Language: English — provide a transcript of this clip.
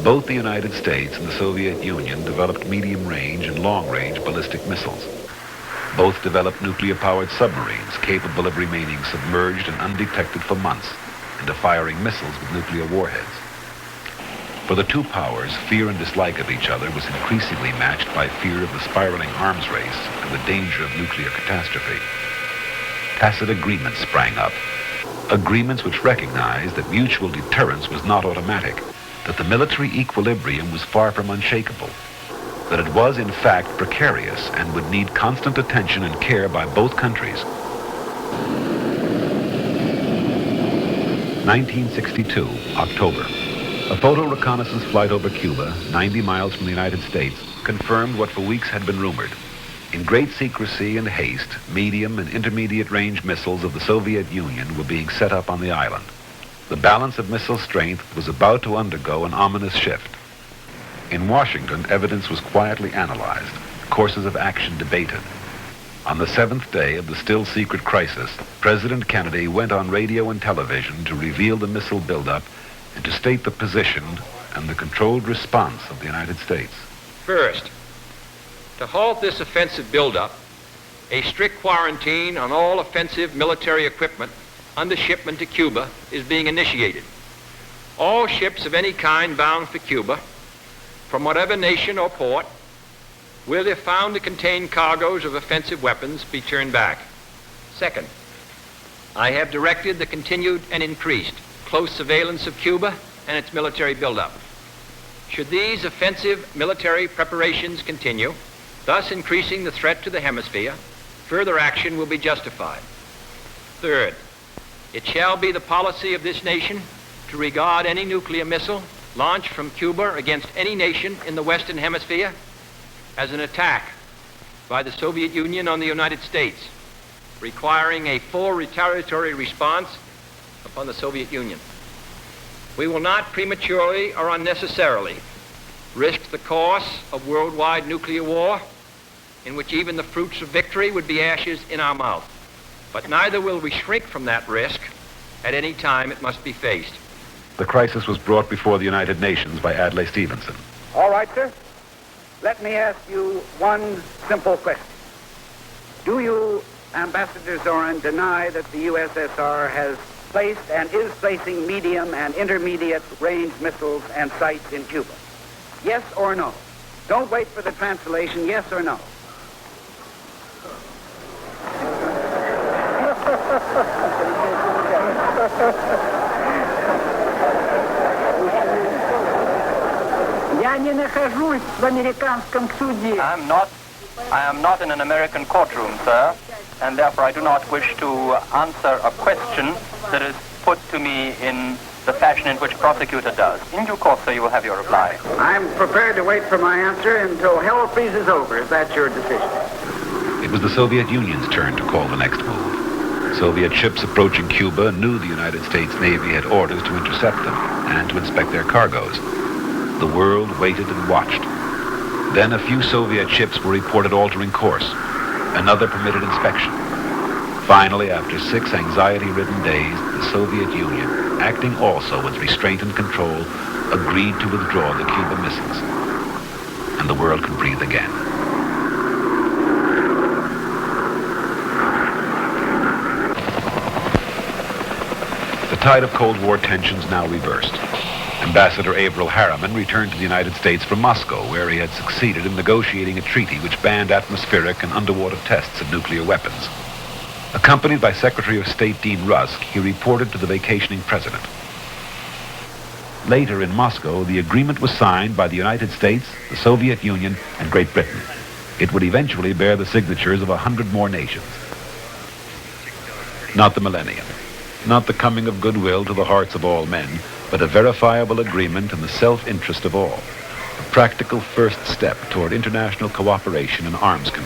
Both the United States and the Soviet Union developed medium-range and long-range ballistic missiles. Both developed nuclear-powered submarines capable of remaining submerged and undetected for months and of firing missiles with nuclear warheads. For the two powers, fear and dislike of each other was increasingly matched by fear of the spiraling arms race and the danger of nuclear catastrophe. Tacit agreements sprang up, agreements which recognized that mutual deterrence was not automatic, that the military equilibrium was far from unshakable, that it was in fact precarious and would need constant attention and care by both countries. 1962, October. A photo reconnaissance flight over Cuba, 90 miles from the United States, confirmed what for weeks had been rumored. In great secrecy and haste, medium and intermediate range missiles of the Soviet Union were being set up on the island. The balance of missile strength was about to undergo an ominous shift. In Washington, evidence was quietly analyzed, courses of action debated. On the seventh day of the still secret crisis, President Kennedy went on radio and television to reveal the missile buildup and to state the position and the controlled response of the United States. First, to halt this offensive buildup, a strict quarantine on all offensive military equipment under shipment to Cuba is being initiated. All ships of any kind bound for Cuba, from whatever nation or port, will, if found to contain cargoes of offensive weapons, be turned back. Second, I have directed the continued and increased close surveillance of Cuba and its military buildup. Should these offensive military preparations continue, thus increasing the threat to the hemisphere, further action will be justified. Third, it shall be the policy of this nation to regard any nuclear missile launched from Cuba against any nation in the Western Hemisphere as an attack by the Soviet Union on the United States, requiring a full retaliatory response upon the Soviet Union. We will not prematurely or unnecessarily risk the course of worldwide nuclear war, in which even the fruits of victory would be ashes in our mouth. But neither will we shrink from that risk at any time it must be faced. The crisis was brought before the United Nations by Adlai Stevenson. All right, sir. Let me ask you one simple question. Do you, Ambassador Zorin, deny that the USSR has placed and is placing medium and intermediate range missiles and sites in Cuba? Yes or no? Don't wait for the translation. Yes or no? Я не нахожусь в американском суде. I am not in an American courtroom, sir, and therefore I do not wish to answer a question that is put to me in the fashion in which a prosecutor does. In due course, sir, you will have your reply. I'm prepared to wait for my answer until hell freezes over. Is that your decision? It was the Soviet Union's turn to call the next move. Soviet ships approaching Cuba knew the United States Navy had orders to intercept them and to inspect their cargoes. The world waited and watched. Then a few Soviet ships were reported altering course. Another permitted inspection. Finally, after 6 anxiety-ridden days, the Soviet Union, acting also with restraint and control, agreed to withdraw the Cuban missiles. And the world could breathe again. The tide of Cold War tensions now reversed. Ambassador Averell Harriman returned to the United States from Moscow, where he had succeeded in negotiating a treaty which banned atmospheric and underwater tests of nuclear weapons. Accompanied by Secretary of State Dean Rusk, he reported to the vacationing president. Later in Moscow, the agreement was signed by the United States, the Soviet Union, and Great Britain. It would eventually bear the signatures of 100 more nations. Not the millennium, not the coming of goodwill to the hearts of all men, but a verifiable agreement in the self-interest of all, a practical first step toward international cooperation in arms control.